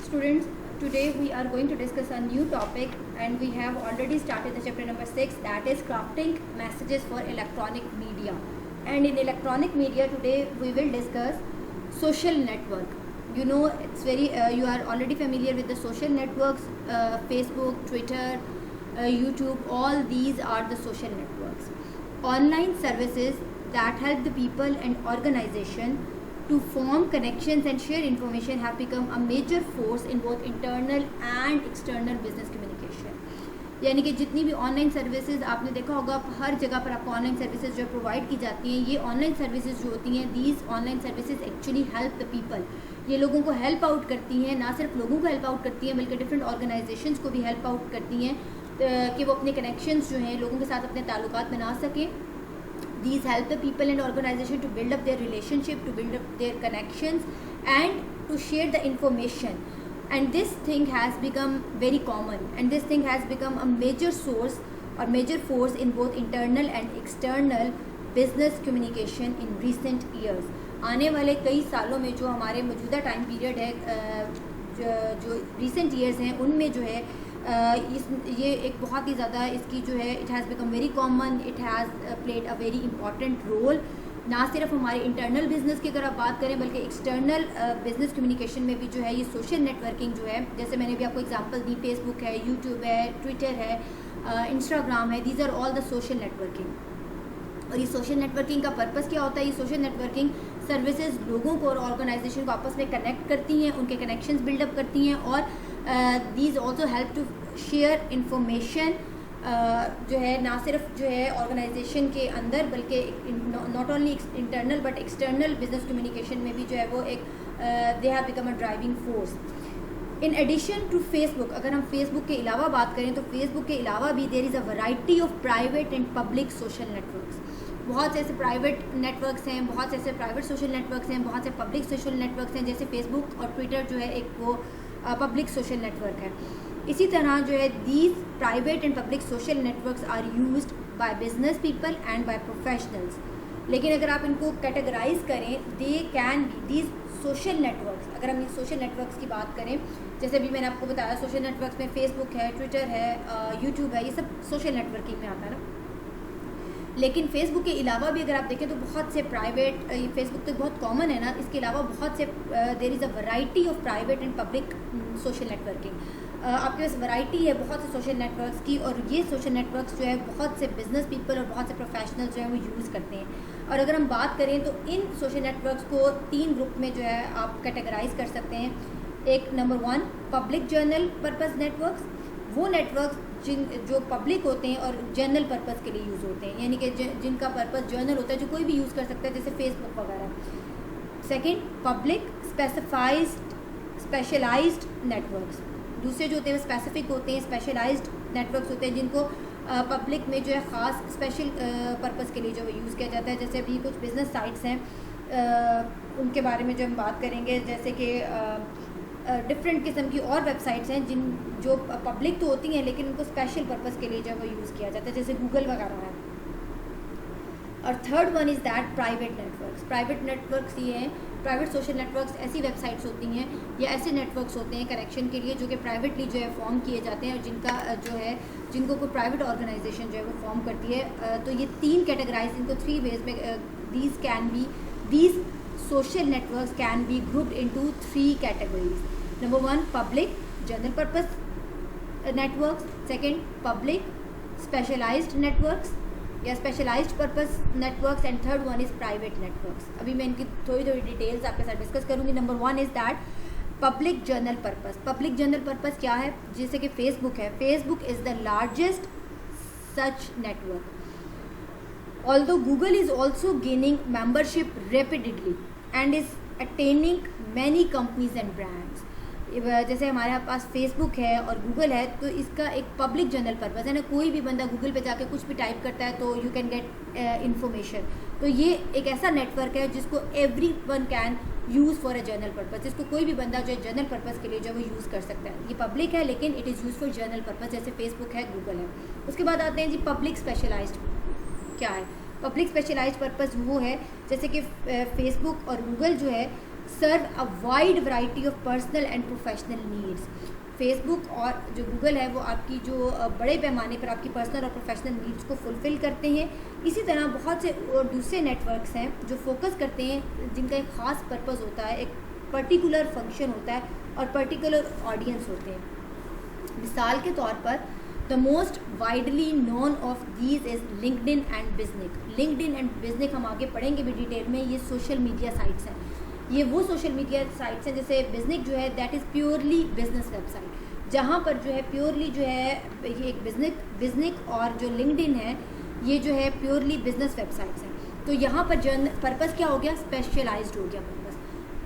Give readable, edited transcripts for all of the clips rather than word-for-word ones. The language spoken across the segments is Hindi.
Students, today we are going to discuss a new topic and we have already started the chapter number 6, that is crafting messages for electronic media. And in electronic media today we will discuss social network. You know, it's very you are already familiar with the social networks, Facebook, Twitter, YouTube, all these are the social networks. Online services that help the people and organization to form connections and share information have become a major force in both internal and external business communication. यानी कि जितनी भी ऑनलाइन सर्विसेज आपने देखा होगा, हर जगह पर आपको ऑनलाइन सर्विसेज जो प्रोवाइड की जाती हैं, ये ऑनलाइन सर्विसेज जो होती हैं, these online services actually help the people. ये लोगों को हेल्प आउट करती हैं, ना सिर्फ लोगों को हेल्प आउट करती हैं बल्कि डिफरेंट ऑर्गेनाइजेशंस को भी हेल्प आउट करती हैं कि वो अपने कनेक्शंस जो हैं लोगों के साथ अपने ताल्लुकात बना सकें. These help the people and organization to build up their relationship, to build up their connections and to share the information. And this thing has become very common and this thing has become a major source or major force in both internal and external business communication in recent years. आने वाले कई सालों में जो हमारे मौजूदा टाइम पीरियड है, जो रिसेंट ईयर्स हैं, उनमें जो है ये एक बहुत ही ज़्यादा इसकी जो है it has become very common. It has played a very important role, ना सिर्फ हमारे इंटरनल बिजनेस की अगर आप बात करें बल्कि एक्सटर्नल बिजनेस कम्युनिकेशन में भी जो है ये सोशल नेटवर्किंग जो है, जैसे मैंने भी आपको एग्जांपल दी, फेसबुक है, यूट्यूब है, ट्विटर है, इंस्टाग्राम है, these are all the social networking. और ये सोशल नेटवर्किंग का पर्पस क्या होता है? ये सोशल नेटवर्किंग सर्विसेज लोगों को और ऑर्गेनाइजेशन को आपस में कनेक्ट करती हैं, उनके कनेक्शंस बिल्डअप करती हैं और these also help to share information जो है ना सिर्फ जो है ऑर्गेनाइजेशन के अंदर बल्कि not only internal but external business communication में भी जो है वो एक they have become a driving force. In addition to Facebook, अगर हम फेसबुक के अलावा बात करें तो फेसबुक के अलावा भी there is a variety of private and public social networks. बहुत से ऐसे प्राइवेट नेटवर्क्स हैं, बहुत से ऐसे प्राइवेट सोशल नेटवर्क्स हैं, बहुत से पब्लिक सोशल नेटवर्क्स हैं. जैसे फेसबुक और ट्विटर जो है एक वो पब्लिक सोशल नेटवर्क है. इसी तरह जो है these private and public social networks are used by business people and by professionals. लेकिन अगर आप इनको कैटेगराइज करें, they can be these social networks. अगर हम सोशल नेटवर्क्स की बात करें, जैसे अभी मैंने आपको बताया सोशल नेटवर्क्स में फेसबुक है, ट्विटर है, यूट्यूब है, ये सब सोशल नेटवर्किंग में आता है ना. लेकिन फेसबुक के अलावा भी अगर आप देखें तो बहुत से प्राइवेट, फेसबुक तो बहुत कॉमन है ना, इसके अलावा बहुत से there is a variety of private and public social networking. आपके पास वैरायटी है बहुत से सोशल नेटवर्क्स की और ये सोशल नेटवर्क्स जो है बहुत से बिजनेस पीपल और बहुत से प्रोफेशनल जो है वो यूज़ करते हैं. और अगर हम बात करें तो इन सोशल नेटवर्क्स को 3 ग्रुप में जो है आप कैटेगराइज कर सकते हैं. एक number 1 public journal purpose networks, वो नेटवर्क्स जो पब्लिक होते हैं और जर्नल पर्पस के लिए यूज़ होते हैं, यानी कि जिनका पर्पस जर्नल होता है, जो कोई भी यूज़ कर सकता है, जैसे फेसबुक वगैरह. Second public specialised networks. दूसरे जो होते हैं स्पेसिफिक होते हैं, स्पेशलाइज्ड नेटवर्क्स होते हैं जिनको पब्लिक में जो है ख़ास स्पेशल पर्पस के लिए जो है यूज़ किया जाता है. जैसे अभी कुछ बिजनेस साइट्स हैं, उनके बारे में जो हम बात करेंगे, जैसे कि डिफरेंट किस्म की और वेबसाइट्स हैं जो पब्लिक तो होती हैं लेकिन उनको स्पेशल पर्पस के लिए जो है वो यूज़ किया जाता है, जैसे गूगल वगैरह है. और third one is that private networks. Private networks ये हैं, प्राइवेट सोशल नेटवर्क्स ऐसी वेबसाइट्स होती हैं या ऐसे नेटवर्क्स होते हैं कनेक्शन के लिए जो कि प्राइवेटली जो है फॉर्म किए जाते हैं और जिनको कोई प्राइवेट ऑर्गेनाइजेशन जो है वो फॉर्म करती है. तो ये 3 कैटेगराइज, इनको 3 वेज में these social networks can be grouped into 3 categories. Number 1 public general purpose networks, second public specialized networks या specialized purpose networks and third one is private networks. अभी मैं इनकी थोड़ी डिटेल्स आपके साथ डिस्कस करूँगी. Number 1 is that public journal purpose. Public journal purpose क्या है? जैसे कि फेसबुक है, Facebook is the largest such network. Although Google is also gaining membership rapidly and is attaining many companies and brands. जैसे हमारे पास फेसबुक है और गूगल है तो इसका एक पब्लिक जर्नल पर्पस है ना, कोई भी बंदा गूगल पे जाके कुछ भी टाइप करता है तो यू कैन गेट इन्फॉर्मेशन. तो ये एक ऐसा नेटवर्क है जिसको everyone can use for a journal purpose, जिसको कोई भी बंदा जो है जर्नल पर्पस के लिए जो है वो यूज़ कर सकता है. ये पब्लिक है लेकिन it is use for journal purpose, जैसे फेसबुक है, गूगल है. उसके बाद आते हैं जी पब्लिक स्पेशलाइज्ड. क्या है पब्लिक स्पेशलाइज्ड पर्पस? वो है जैसे कि फेसबुक और गूगल जो है serve a wide variety of personal and professional needs. Facebook और जो गूगल है वो आपकी जो बड़े पैमाने पर आपकी पर्सनल और प्रोफेशनल नीड्स को फुलफ़िल करते हैं। इसी तरह बहुत से और दूसरे नेटवर्क्स हैं जो फोकस करते हैं, जिनका एक ख़ास पर्पस होता है, एक पर्टिकुलर फंक्शन होता है और पर्टिकुलर ऑडियंस होते हैं। मिसाल के तौर पर the most widely known of these is LinkedIn and Biznik. LinkedIn and Biznik हम आगे पढ़ेंगे भी डिटेल में। ये सोशल मीडिया साइट्स हैं, ये वो सोशल मीडिया साइट्स हैं। जैसे बिजनिक जो है that is purely business website, जहाँ पर जो है प्योरली जो है ये एक बिजनिक और जो लिंक्डइन है ये जो है प्योरली बिजनेस वेबसाइट्स हैं। तो यहाँ पर पर्पस क्या हो गया, स्पेशलाइज्ड हो गया। पर्पस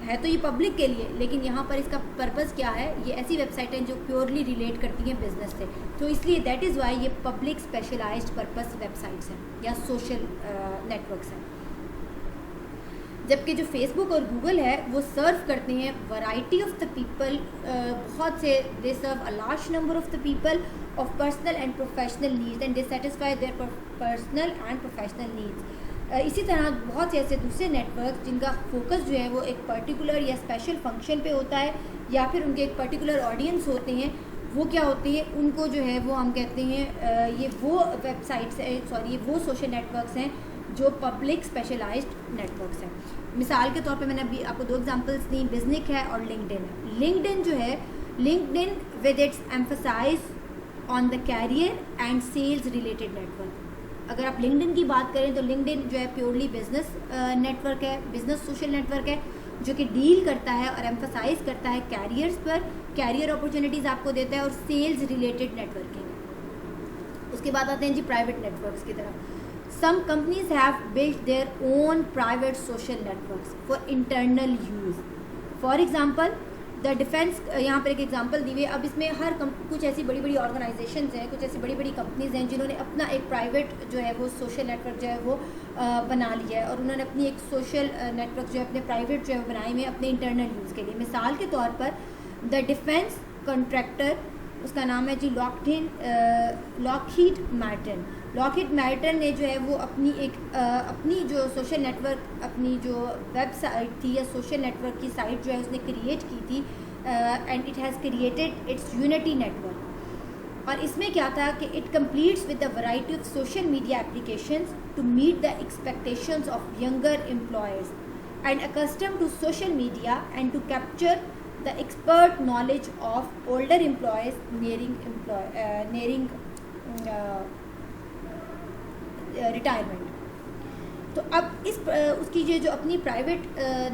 है तो ये पब्लिक के लिए, लेकिन यहाँ पर इसका पर्पस क्या है, ये ऐसी वेबसाइट हैं जो प्योरली रिलेट करती हैं बिजनेस से। तो इसलिए दैट इज़ वाई ये पब्लिक स्पेशलाइज्ड पर्पस वेबसाइट्स हैं या सोशल नेटवर्क्स हैं। जबकि जो फेसबुक और गूगल है वो सर्व करते हैं वैरायटी ऑफ द पीपल, बहुत से they serve a large number of the people of personal and professional needs and they satisfy their personal and professional needs. इसी तरह बहुत से ऐसे दूसरे नेटवर्क जिनका फोकस जो है वो एक पर्टिकुलर या स्पेशल फंक्शन पे होता है या फिर उनके एक पर्टिकुलर ऑडियंस होते हैं, वो क्या होते हैं, उनको जो है वो हम कहते हैं ये वो वेबसाइट्स ये वो सोशल नेटवर्क्स हैं जो पब्लिक स्पेशलाइज्ड नेटवर्क्स हैं। मिसाल के तौर पे मैंने अभी आपको 2 एग्जांपल्स दी, बिजनिक है और लिंक्डइन है। लिंक्डइन जो है, LinkedIn with its emphasise on the career and sales related network. अगर आप लिंक्डइन की बात करें तो लिंक्डइन जो है प्योरली बिजनेस नेटवर्क है, बिजनेस सोशल नेटवर्क है जो कि डील करता है और एम्फसाइज करता है कैरियर्स पर, कैरियर अपॉर्चुनिटीज़ आपको देता है और सेल्स रिलेटेड नेटवर्किंग। उसके बाद आते हैं जी प्राइवेट नेटवर्क्स की तरफ। Some companies have built their own private social networks for internal use. For example, the defense, यहाँ पर एक एग्जांपल दी हुई है। अब इसमें कुछ ऐसी बड़ी बड़ी ऑर्गेनाइजेशंस हैं, कुछ ऐसी बड़ी बड़ी कंपनीज हैं जिन्होंने अपना एक प्राइवेट जो है वो सोशल नेटवर्क जो है वो बना लिया है और उन्होंने अपनी एक सोशल नेटवर्क जो है अपने प्राइवेट जो है बनाए हुए अपने इंटरनल यूज़ के लिए। मिसाल के तौर पर द डिफेंस कॉन्ट्रैक्टर, उसका नाम है जी लॉकहीड मार्टिन। लॉकहीड मार्टिन ने जो है वो अपनी जो सोशल नेटवर्क, अपनी जो वेबसाइट थी या सोशल नेटवर्क की साइट जो है उसने क्रिएट की थी and it has created its unity network. और इसमें क्या था कि it completes with the variety of social media applications to meet the expectations of younger employers and accustom to social media and to capture the expert knowledge of older employees nearing retirement। तो अब उसकी जो अपनी प्राइवेट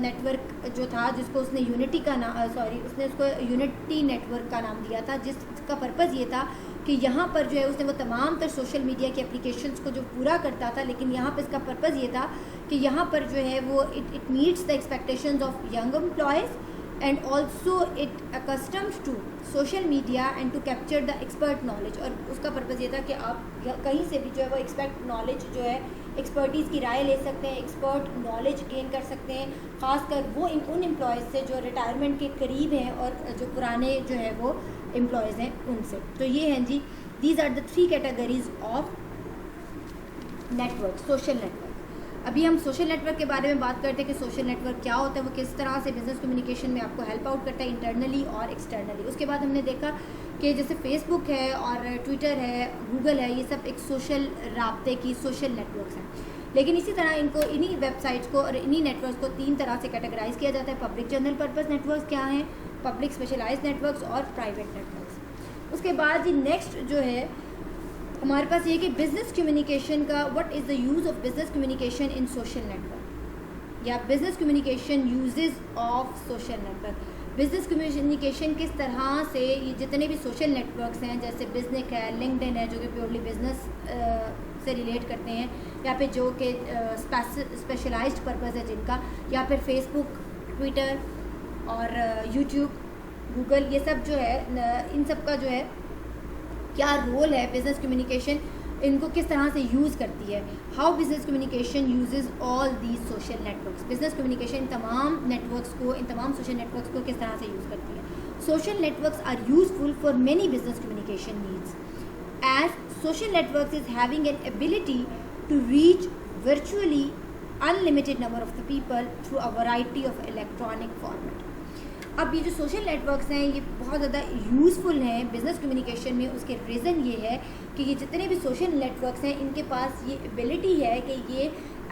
नेटवर्क जो था जिसको उसने यूनिटी का उसने उसको यूनिटी नेटवर्क का नाम दिया था, जिसका पर्पज़ ये था कि यहाँ पर जो है उसने वो तमाम तर सोशल मीडिया के एप्लीकेशंस को जो पूरा करता था, लेकिन यहाँ पर इसका पर्पज़ ये था कि यहाँ पर जो है वो it meets the expectations of young employees and also it accustomed to social media and to capture the expert knowledge। और उसका पर्पज़ ये था कि आप कहीं से भी जो है वो एक्सपर्ट नॉलेज जो है एक्सपर्टीज़ की राय ले सकते हैं, एक्सपर्ट नॉलेज गेन कर सकते हैं, ख़ासकर वो उन एम्प्लॉयज़ से जो रिटायरमेंट के करीब हैं और जो पुराने जो है वो एम्प्लॉयज़ हैं उनसे। तो ये हैं जी, these are the 3 categories of network, social network. अभी हम सोशल नेटवर्क के बारे में बात करते हैं कि सोशल नेटवर्क क्या होता है, वो किस तरह से बिजनेस कम्युनिकेशन में आपको हेल्प आउट करता है इंटरनली और एक्सटर्नली। उसके बाद हमने देखा कि जैसे फेसबुक है और ट्विटर है, गूगल है, ये सब एक सोशल राब्ते की सोशल नेटवर्क्स हैं। लेकिन इसी तरह इनको इन्हीं वेबसाइट्स को और इन्हीं नेटवर्क्स को 3 तरह से कैटेगराइज किया जाता है। पब्लिक जनरल पर्पस नेटवर्क्स क्या हैं, पब्लिक स्पेशलाइज्ड नेटवर्क्स और प्राइवेट नेटवर्क्स। उसके बाद जी नेक्स्ट जो है हमारे पास ये कि बिज़नेस कम्युनिकेशन का what is the use of business communication in social network या business communication uses of social network. Business communication किस तरह से ये जितने भी सोशल नेटवर्क्स हैं जैसे बिजनिक है, लिंक्डइन है जो कि प्योरली बिज़नेस से रिलेट करते हैं, या फिर जो कि स्पेशलाइज्ड पर्पज़ है जिनका, या फिर फेसबुक, ट्विटर और यूट्यूब, गूगल, ये सब जो है इन सब का जो है क्या रोल है, बिज़नेस कम्युनिकेशन इनको किस तरह से यूज़ करती है। How business communication uses all these social networks. Business communication इन तमाम नेटवर्क्स को, इन तमाम सोशल नेटवर्क्स को किस तरह से यूज़ करती है। Social networks are useful for many business communication needs as social networks is having an ability to reach virtually unlimited number of the people through a variety of electronic format. अब ये जो सोशल नेटवर्क्स हैं ये बहुत ज़्यादा यूज़फुल हैं बिज़नेस कम्युनिकेशन में। उसके रीज़न ये है कि ये जितने भी सोशल नेटवर्क्स हैं इनके पास ये एबिलिटी है कि ये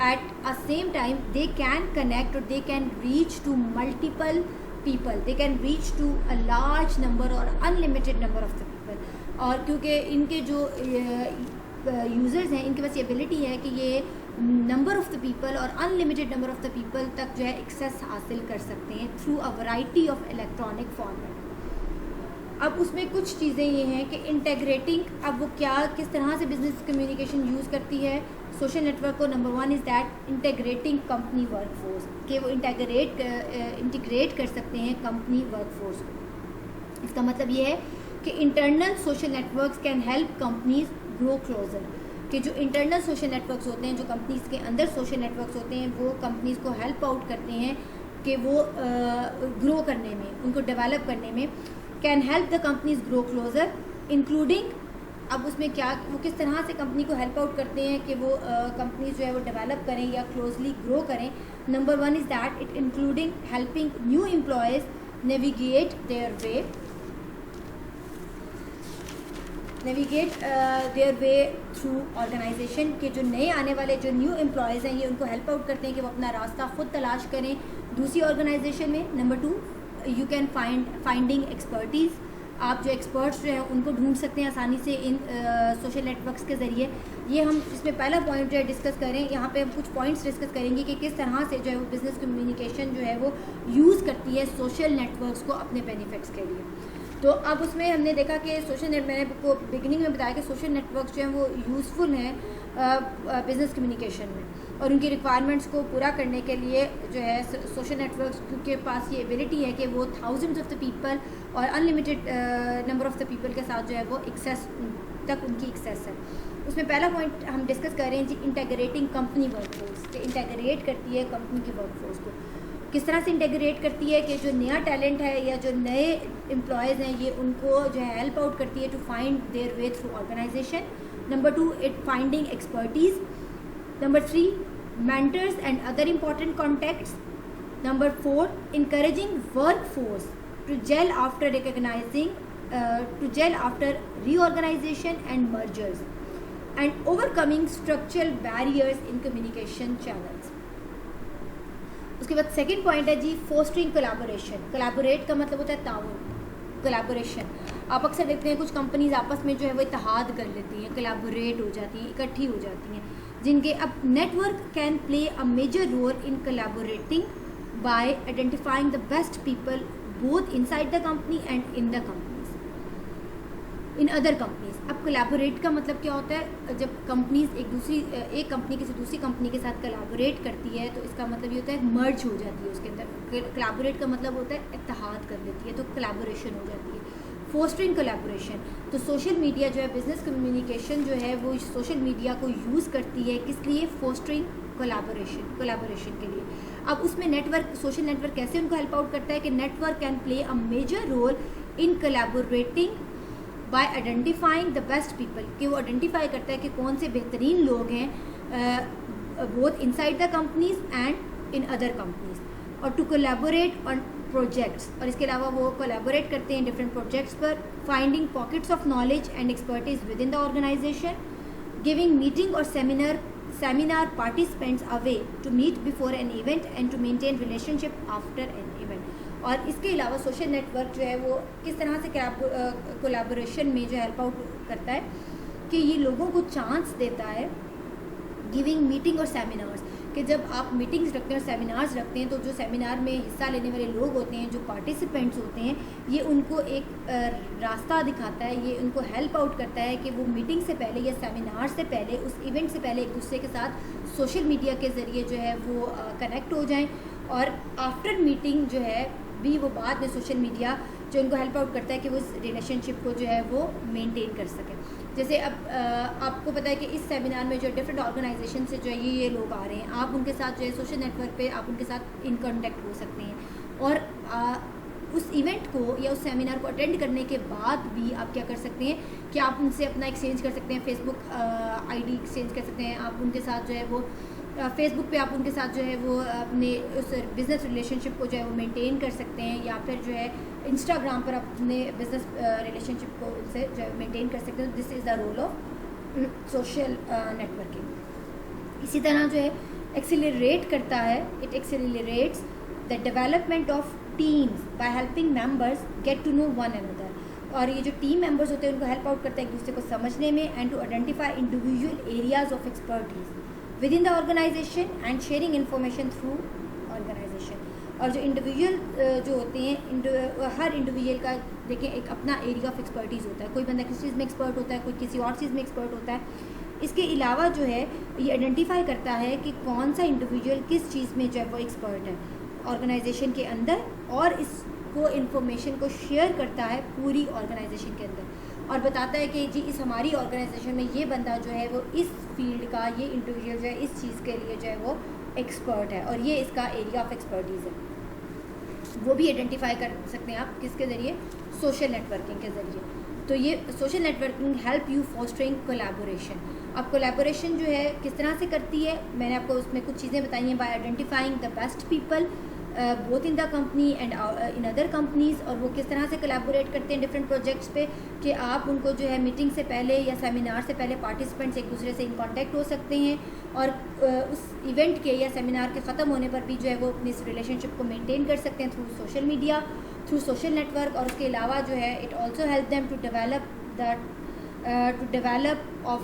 at a same time they can connect और they can reach to multiple people, they can reach to a large number और unlimited number of the people. और क्योंकि इनके जो यूज़र्स हैं इनके पास ये एबिलिटी है कि ये नंबर ऑफ़ द पीपल और unlimited number of the people तक जो है एक्सेस हासिल कर सकते हैं through a variety of electronic format. अब उसमें कुछ चीज़ें ये हैं कि इंटेग्रेटिंग, अब वो क्या किस तरह से बिजनेस कम्युनिकेशन यूज़ करती है सोशल नेटवर्क को। Number 1 is that integrating company workforce, कि वो इंटीग्रेट कर सकते हैं कंपनी वर्कफोर्स को। इसका मतलब ये है कि internal social networks can help companies grow closer, कि जो इंटरनल सोशल नेटवर्क्स होते हैं, जो कंपनीज़ के अंदर सोशल नेटवर्क्स होते हैं, वो कंपनीज़ को हेल्प आउट करते हैं कि वो ग्रो करने में, उनको डेवलप करने में। Can help the companies grow closer including, अब उसमें क्या वो किस तरह से कंपनी को हेल्प आउट करते हैं कि वो कंपनीज जो है वो डेवलप करें या क्लोजली ग्रो करें। Number 1 is that it including helping new employees navigate their way through organisation, के जो नए आने वाले जो न्यू एम्प्लॉयज़ हैं ये उनको हेल्प आउट करते हैं कि वो अपना रास्ता ख़ुद तलाश करें दूसरी ऑर्गेनाइजेशन में। Number 2 you can finding expertise, आप जो एक्सपर्ट्स जो हैं उनको ढूंढ सकते हैं आसानी से इन सोशल नेटवर्क्स के ज़रिए। ये हम इसमें पहला पॉइंट जो है डिस्कस करें, यहाँ पे हम कुछ पॉइंट्स डिस्कस करेंगे कि किस तरह से जो है वो बिज़नेस कम्युनिकेशन जो है वो यूज़ करती है सोशल नेटवर्क्स को अपने बेनिफिट्स के लिए। तो अब उसमें हमने देखा कि मैंने आपको बिगिनिंग में बताया कि सोशल नेटवर्क्स जो हैं वो यूज़फुल हैं बिज़नेस कम्युनिकेशन में, और उनकी रिक्वायरमेंट्स को पूरा करने के लिए जो है सोशल नेटवर्क्स के पास ये एबिलिटी है कि वो थाउजेंड्स ऑफ द पीपल और unlimited number of the people के साथ जो है वो एक्सेस तक उनकी एक्सेस है। उसमें पहला पॉइंट हम डिस्कस कर रहे हैं जी, इंटेग्रेटिंग कंपनी वर्कफोर्स, कि इंटेग्रेट करती है कंपनी की वर्कफोर्स को। किस तरह से इंटेग्रेट करती है कि जो नया टैलेंट है या जो नए एम्प्लॉयज़ हैं ये उनको जो है हेल्प आउट करती है to find their way through organisation. Number 2 it finding expertise. Number 3 mentors and other important contacts. Number 4 encouraging workforce to gel after reorganization and mergers, and overcoming structural barriers in communication channels. उसके बाद सेकंड पॉइंट है जी, फोस्टरिंग कोलैबोरेशन। कोलैबोरेट का मतलब होता है ताउन, कोलैबोरेशन। आप अक्सर देखते हैं कुछ कंपनीज आपस में जो है वो इत्तेहाद कर लेती हैं, कोलैबोरेट हो जाती हैं, इकट्ठी हो जाती हैं, जिनके अब network can play a major role in collaborating by identifying the best people both inside the company and in the companies, in other companies. अब कोलैबोरेट का मतलब क्या होता है, जब कंपनीज एक कंपनी किसी दूसरी कंपनी के साथ कोलैबोरेट करती है तो इसका मतलब ये होता है मर्ज हो जाती है उसके अंदर। कोलैबोरेट का मतलब होता है इत्तेहाद कर लेती है, तो कोलैबोरेशन हो जाती है। फोस्टरिंग कोलैबोरेशन, तो सोशल मीडिया जो है बिज़नेस कम्युनिकेशन जो है वो सोशल मीडिया को यूज़ करती है, किस लिए? फोस्टरिंग कोलैबोरेशन के लिए। अब उसमें नेटवर्क, सोशल नेटवर्क कैसे उनको हेल्प आउट करता है कि network can play a major role in collaborating by identifying the best people, कि वो आइडेंटिफाई करता है कि कौन से बेहतरीन लोग हैं both inside the companies and in other companies, और टू कोलैबोरेट ऑन प्रोजेक्ट्स, और इसके अलावा वो कोलैबोरेट करते हैं डिफरेंट प्रोजेक्ट्स पर। Finding pockets of knowledge and expertise within the organisation, giving meeting और seminar participants a way to meet before an event and to maintain relationship after an event. और इसके अलावा सोशल नेटवर्क जो है वो किस तरह से कोलैबोरेशन में जो हेल्प आउट करता है कि ये लोगों को चांस देता है, गिविंग मीटिंग और सेमिनार्स, कि जब आप मीटिंग्स रखते हैं और सेमिनार्स रखते हैं तो जो सेमिनार में हिस्सा लेने वाले लोग होते हैं, जो पार्टिसिपेंट्स होते हैं, ये उनको एक रास्ता दिखाता है, ये उनको हेल्प आउट करता है कि वो मीटिंग से पहले या सेमिनार से पहले, उस इवेंट से पहले एक दूसरे के साथ सोशल मीडिया के ज़रिए जो है वो कनेक्ट हो जाएं, और आफ्टर मीटिंग जो है भी वो बाद में सोशल मीडिया जो उनको हेल्प आउट करता है कि वो इस रिलेशनशिप को जो है वो मेंटेन कर सकें। जैसे अब आपको पता है कि इस सेमिनार में जो डिफरेंट ऑर्गेनाइजेशन से जो है ये लोग आ रहे हैं, आप उनके साथ जो है सोशल नेटवर्क पे आप उनके साथ इन कॉन्टेक्ट हो सकते हैं, और उस इवेंट को या उस सेमिनार को अटेंड करने के बाद भी आप क्या कर सकते हैं कि आप उनसे अपना एक्सचेंज कर सकते हैं, फेसबुक आईडी एक्सचेंज कर सकते हैं, आप उनके साथ जो है वो फेसबुक पे आप उनके साथ जो है वो अपने उस बिज़नेस रिलेशनशिप को जो है वो मेंटेन कर सकते हैं, या फिर जो है इंस्टाग्राम पर अपने बिज़नेस रिलेशनशिप को उनसे जो है मेंटेन कर सकते हैं। This is the role of social networking. इसी तरह जो है एक्सेलरेट करता है, it accelerates the development of teams by helping members get to know one another. और ये जो टीम मेंबर्स होते हैं उनको हेल्प आउट करता है एक दूसरे को समझने में, and to identify individual areas of expertise within the organisation and sharing information through organisation. और जो इंडिविजुअल जो होते हैं, हर इंडिविजुअल का देखें एक अपना एरिया ऑफ एक्सपर्टीज़ होता है। कोई बंदा किसी चीज़ में एक्सपर्ट होता है, कोई किसी और चीज़ में एक्सपर्ट होता है। इसके अलावा जो है ये आइडेंटिफाई करता है कि कौन सा इंडिविजुअल किस चीज़ में जो है वो एक्सपर्ट है ऑर्गेनाइजेशन के अंदर, और इसको इन्फॉर्मेशन को शेयर करता है पूरी ऑर्गेनाइजेशन के अंदर, और बताता है कि जी इस हमारी ऑर्गेनाइजेशन में ये बंदा जो है वो इस फील्ड का, ये इंडिविजुअल जो है इस चीज़ के लिए जो है वो एक्सपर्ट है, और ये इसका एरिया ऑफ एक्सपर्टीज़ है। वो भी आइडेंटिफाई कर सकते हैं आप किसके ज़रिए, सोशल नेटवर्किंग के ज़रिए। तो ये social networking help you fostering collaboration. अब कोलैबोरेशन जो है किस तरह से करती है, मैंने आपको उसमें कुछ चीज़ें बताई हैं। Bye identifying the best people both in the company and in other companies, और वो किस तरह से कोलैबोरेट करते हैं डिफरेंट प्रोजेक्ट्स पे, कि आप उनको जो है मीटिंग से पहले या सेमिनार से पहले पार्टिसिपेंट्स एक दूसरे से इन कॉन्टैक्ट हो सकते हैं, और उस इवेंट के या सेमिनार के ख़त्म होने पर भी जो है वो अपनी इस रिलेशनशिप को मेंटेन कर सकते हैं through social media, through social network. और उसके अलावा जो है it also help them to develop of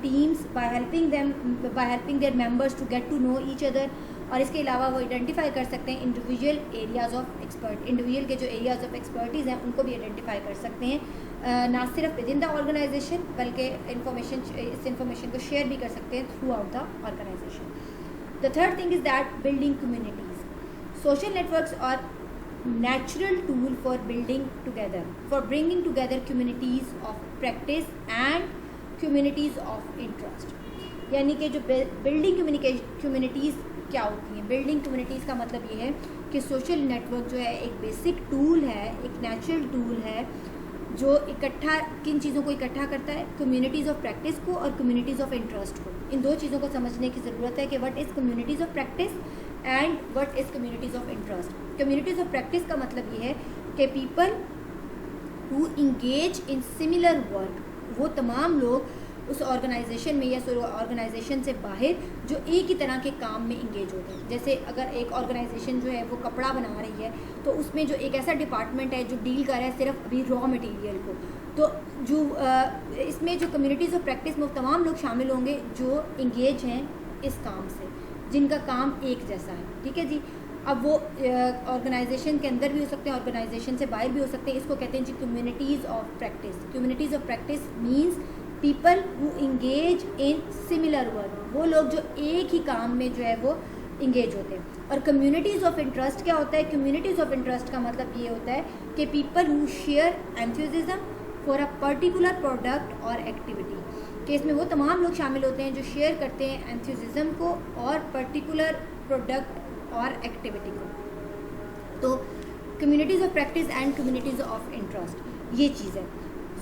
teams by helping their members to get to know each other. और इसके अलावा वो आइडेंटिफाई कर सकते हैं individual areas of expert, individual के जो एरियाज़ ऑफ एक्सपर्टीज़ हैं उनको भी आइडेंटिफाई कर सकते हैं, ना सिर्फ विद इन द ऑर्गेनाइजेशन बल्कि इस इंफॉर्मेशन को शेयर भी कर सकते हैं throughout the organisation. The third thing is that building communities. Social networks are natural tool for bringing together communities of practice and communities of interest। यानी कि जो बिल्डिंग कम्युनिटीज़ क्या होती हैं, बिल्डिंग कम्युनिटीज़ का मतलब ये है कि सोशल नेटवर्क जो है एक बेसिक टूल है, एक नेचुरल टूल है जो इकट्ठा किन चीज़ों को इकट्ठा करता है, कम्युनिटीज़ ऑफ प्रैक्टिस को और कम्युनिटीज़ ऑफ इंटरेस्ट को। इन दो चीज़ों को समझने की ज़रूरत है कि what is communities of practice and what is communities of interest. Communities of practice का मतलब ये है कि people who engage in similar work, वो तमाम लोग उस ऑर्गेनाइजेशन में या ऑर्गेनाइजेशन से बाहर जो एक ही तरह के काम में इंगेज होते हैं। जैसे अगर एक ऑर्गेनाइजेशन जो है वो कपड़ा बना रही है तो उसमें जो एक ऐसा डिपार्टमेंट है जो डील कर रहा है सिर्फ अभी रॉ मटेरियल को, तो जो इसमें जो कम्युनिटीज़ ऑफ प्रैक्टिस में तमाम लोग शामिल होंगे जो इंगेज हैं इस काम से, जिनका काम एक जैसा है। ठीक है जी। अब वो ऑर्गेनाइजेशन के अंदर भी हो सकते हैं, ऑर्गेनाइजेशन से बाहर भी हो सकते हैं। इसको कहते हैं जी communities of practice. Communities of practice means people who engage in similar work, वो लोग जो एक ही काम में जो है वो इंगेज होते हैं। और कम्युनिटीज़ ऑफ इंटरेस्ट क्या होता है, कम्युनिटीज़ ऑफ इंटरेस्ट का मतलब ये होता है कि people who share enthusiasm for a particular product और एक्टिविटी, कि इसमें वो तमाम लोग शामिल होते हैं जो शेयर करते हैं एंथुसिज्म को और पर्टिकुलर प्रोडक्ट और एक्टिविटी को। तो communities of practice and communities of interest ये चीज़ है।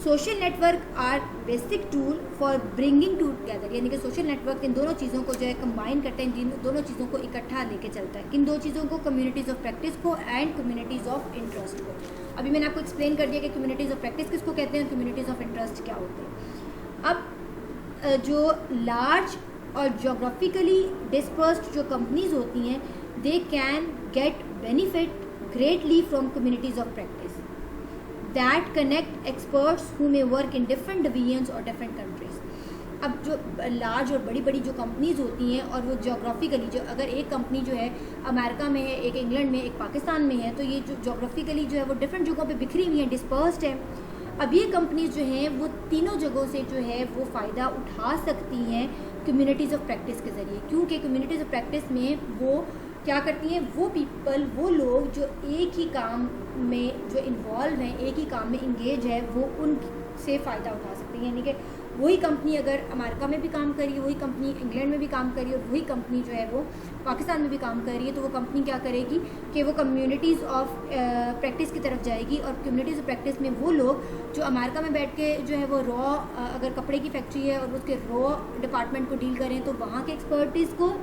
Social network are basic tool for bringing together, यानी कि सोशल नेटवर्क इन दोनों चीज़ों को जो है कंबाइन करते हैं, इन दोनों चीज़ों को इकट्ठा लेके चलता है। इन दो चीज़ों को, कम्युनिटीज़ ऑफ प्रैक्टिस को एंड कम्युनिटीज़ ऑफ इंटरेस्ट को। अभी मैंने आपको एक्सप्लेन कर दिया कि कम्युनिटीज़ ऑफ प्रैक्टिस किसको कहते हैं, कम्युनिटीज़ ऑफ इंटरेस्ट क्या होते हैं। अब जो लार्ज और जोग्राफिकली डिस्पर्स्ड जो कंपनीज होती हैं, they can get benefit greatly from communities of practice that connect experts who may work in different divisions और डिफरेंट कंट्रीज। अब जो लार्ज और बड़ी बड़ी जो कंपनीज होती हैं और वो जोग्राफिकली, जो अगर एक कंपनी जो है अमेरिका में है, एक इंग्लैंड में, एक पाकिस्तान में है, तो ये जो जोग्राफिकली जो है वो डिफरेंट जगहों पे बिखरी हुई हैं, डिस्पर्स्ड है। अब ये कंपनीज जो हैं वो तीनों जगहों से जो है वो फ़ायदा उठा सकती हैं कम्युनिटीज़ ऑफ प्रैक्टिस के ज़रिए, क्योंकि कम्युनिटीज़ ऑफ प्रैक्टिस में वो क्या करती हैं, वो पीपल, वो लोग जो एक ही काम में जो इन्वॉल्व हैं, एक ही काम में इंगेज है, वो उनसे फ़ायदा उठा सकते हैं। यानी कि वही कंपनी अगर अमेरिका में भी काम कर रही है, वही कंपनी इंग्लैंड में भी काम कर रही है और वही कंपनी जो है वो पाकिस्तान में भी काम कर रही है, तो वो कंपनी क्या करेगी कि वो कम्युनिटीज़ ऑफ प्रैक्टिस की तरफ जाएगी। और कम्युनिटीज़ ऑफ प्रैक्टिस में वो लोग जो अमेरिका में बैठ के जो है वो रॉ, अगर कपड़े की फैक्ट्री है और उसके रॉ डिपार्टमेंट को डील करें, तो वहाँ के एक्सपर्टीज़ को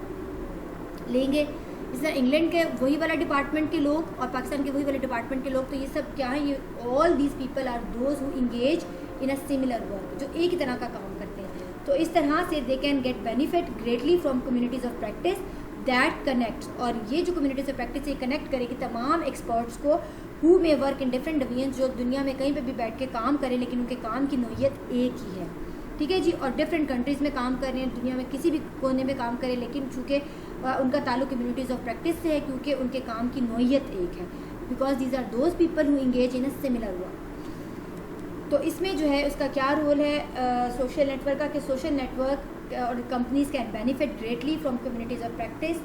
लेंगे। इस तरह इंग्लैंड के वही वाला डिपार्टमेंट के लोग और पाकिस्तान के वही वाले डिपार्टमेंट के लोग, तो ये सब क्या है, ये all these people are those who engage in a similar work, जो एक ही तरह का काम करते हैं। तो इस तरह से they can get benefit greatly from communities of practice that connects, और ये जो कम्युनिटीज़ ऑफ प्रैक्टिस ये कनेक्ट करेगी तमाम एक्सपर्ट्स को who may work in different divisions, जो दुनिया में कहीं पे भी बैठ के काम करें लेकिन उनके काम की नोयत एक ही है, ठीक है जी, और डिफरेंट कंट्रीज़ में काम कर रहे हैं, दुनिया में किसी भी कोने में काम करें, लेकिन चूँकि उनका ताल्लुक कम्युनिटीज़ ऑफ प्रैक्टिस से है, क्योंकि उनके काम की नोयत एक है, because these are those people who engage in a similar work. तो इसमें जो है उसका क्या रोल है सोशल नेटवर्क का, कि सोशल नेटवर्क और companies can benefit greatly from communities of practice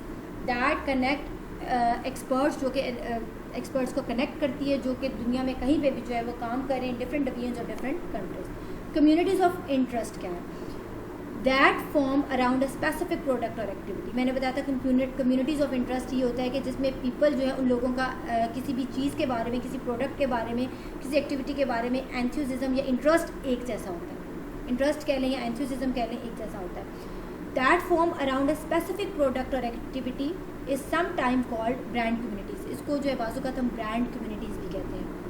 that connect experts, जो कि एक्सपर्ट्स को कनेक्ट करती है, जो कि दुनिया में कहीं पे भी जो है वो काम कर रहे हैं, डिफरेंट डिवीजन्स और different countries. Communities of interest क्या है, that form around a specific product और एक्टिविटी। मैंने बताया था कम्युनिटीज़ ऑफ इंटरेस्ट ये होता है कि जिसमें पीपल जो है उन लोगों का किसी भी चीज़ के बारे में, किसी प्रोडक्ट के बारे में, किसी एक्टिविटी के बारे में एंथुसिज्म या इंटरेस्ट एक जैसा होता है, इंटरेस्ट कह लें या एंथुसिज्म कह लें, एक जैसा होता है। That form around a specific product और activity is some time called brand communities. इसको जो है बाजू का हम ब्रांड कम्युनिटीज़ भी कहते हैं।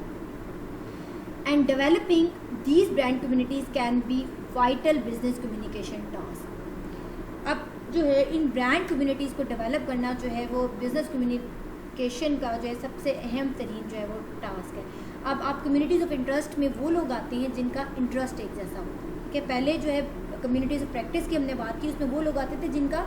And developing these brand communities can be vital business communication task. अब जो है इन ब्रांड कम्युनिटीज़ को डेवलप करना जो है वो बिज़नेस कम्युनिकेशन का जो है सबसे अहम तरीन जो है वो टास्क है। अब आप कम्युनिटीज़ ऑफ इंटरेस्ट में वो लोग आते हैं जिनका इंटरेस्ट एक जैसा होता है, कि पहले जो है कम्युनिटीज़ ऑफ प्रैक्टिस की हमने बात की, उसमें वो लोग आते थे जिनका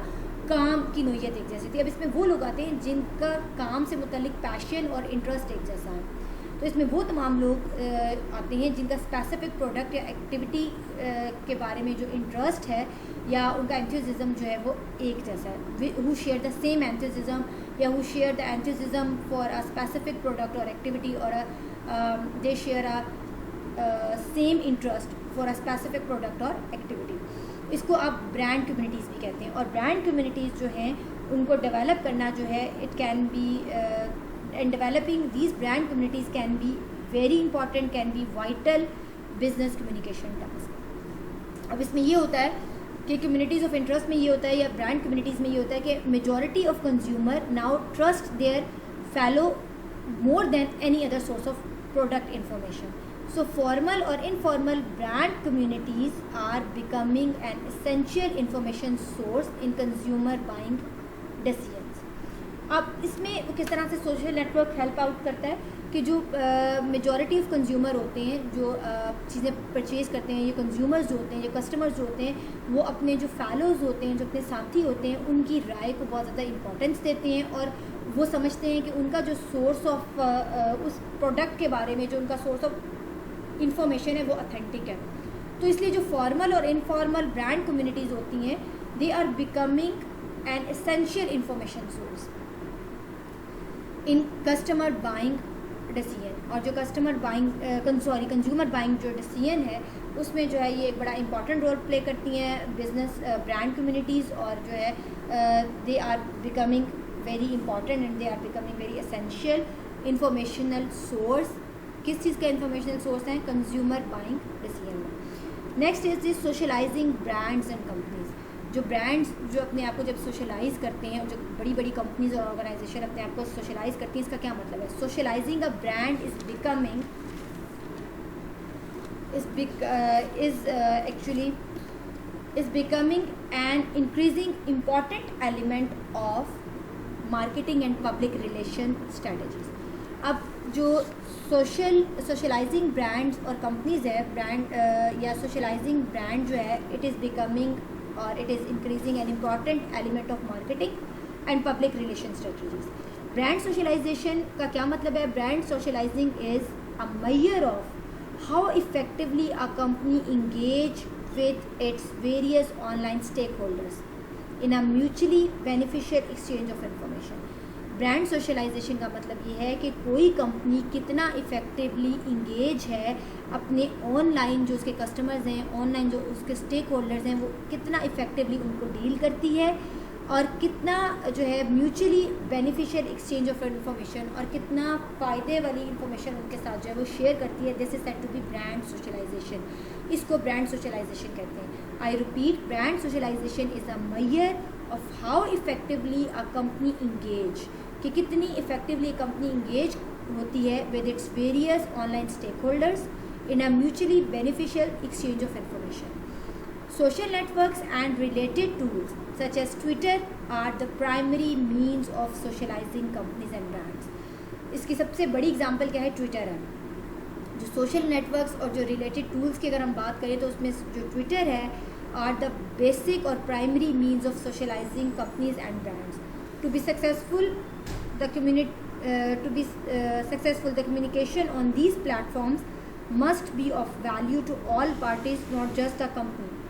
काम की नोयत एक जैसी थी। अब इसमें वो लोग आते हैं जिनका काम से मुतल्लिक पैशन और इंटरेस्ट एक जैसा है। तो इसमें वो तमाम लोग आते हैं जिनका स्पेसिफिक प्रोडक्ट या एक्टिविटी के बारे में जो इंटरेस्ट है या उनका एंथुसिज्म जो है वो एक जैसा है, who share the same enthusiasm या who share the enthusiasm for a specific product और एक्टिविटी, और they share a same interest for a specific product और एक्टिविटी। इसको आप ब्रांड कम्युनिटीज़ भी कहते हैं। और ब्रांड कम्युनिटीज़ जो हैं उनको डेवलप करना जो है it can be and developing these brand communities can be very important, can be vital business communication task। अब इसमें ये होता है कि कम्युनिटीज़ ऑफ इंटरेस्ट में ये होता है या ब्रांड कम्युनिटीज़ में ये होता है कि majority of consumer now trust their fellow more than any other source of product information. So formal और informal brand communities are becoming an essential information source in consumer buying decisions. अब इसमें किस तरह से सोशल नेटवर्क हेल्प आउट करता है कि जो मेजॉरिटी ऑफ कंज्यूमर होते हैं, जो चीज़ें परचेज़ करते हैं, ये कंज्यूमर्स जो होते हैं, ये कस्टमर्स जो होते हैं, वो अपने जो फैलोज़ होते हैं, जो अपने साथी होते हैं, उनकी राय को बहुत ज़्यादा इंपॉर्टेंस देते हैं और वो समझते हैं कि उनका जो सोर्स ऑफ उस प्रोडक्ट के बारे में जो उनका सोर्स ऑफ इंफॉर्मेशन है वो ऑथेंटिक है। तो इसलिए जो फॉर्मल और इनफॉर्मल ब्रांड कम्युनिटीज़ होती हैं, they are becoming an essential information source in customer buying decision. और जो कंज्यूमर बाइंग जो डिसीजन है उसमें जो है ये एक बड़ा इंपॉर्टेंट रोल प्ले करती हैं बिजनेस ब्रांड कम्युनिटीज़, और जो है they are becoming very important and they are becoming very essential informational source. किस चीज़ का इंफॉर्मेशनल सोर्स है? Consumer buying decision. Next is this socialising brands and companies. जो ब्रांड्स जो अपने आप को जब सोशलाइज करते हैं, और जो बड़ी बड़ी कंपनीज और ऑर्गेनाइजेशन अपने आप को सोशलाइज करती हैं, इसका क्या मतलब है? Socialising a brand is becoming is becoming an increasing important element of marketing and public relation strategies। अब जो सोशलाइजिंग ब्रांड्स और कंपनीज है, ब्रांड या सोशलाइजिंग ब्रांड जो है, इट इज़ बिकमिंग और it is increasing an important element of marketing and public relation strategies. Brand socialisation का क्या मतलब है? Brand socialising is a major of how effectively a company engage with its various online stakeholders in a mutually beneficial exchange of information। Brand socialisation का मतलब ये है कि कोई कंपनी कितना इफ़ेक्टिवली इंगेज है अपने ऑनलाइन जो उसके कस्टमर्स हैं, ऑनलाइन जो उसके स्टेक होल्डर्स हैं, वो कितना इफ़ेक्टिवली उनको डील करती है और कितना जो है mutually beneficial exchange of information और कितना फ़ायदे वाली इंफॉर्मेशन उनके साथ जो है वो शेयर करती है। This is said to be brand socialisation. इसको ब्रांड सोशलाइजेशन कहते हैं। I repeat, brand socialisation is a major of how effectively a company engage, कि कितनी effectively company engage होती है with its various online stakeholders in a mutually beneficial exchange of information. Social networks and related tools such as Twitter are the primary means of socializing companies and brands. इसकी सबसे बड़ी एग्जांपल क्या है? ट्विटर है. जो सोशल नेटवर्क्स और जो रिलेटेड टूल्स की अगर हम बात करें तो उसमें जो ट्विटर है आर द बेसिक और primary means of socialising companies and brands. To be successful the communication on these platforms must be of value to all parties, not just the company.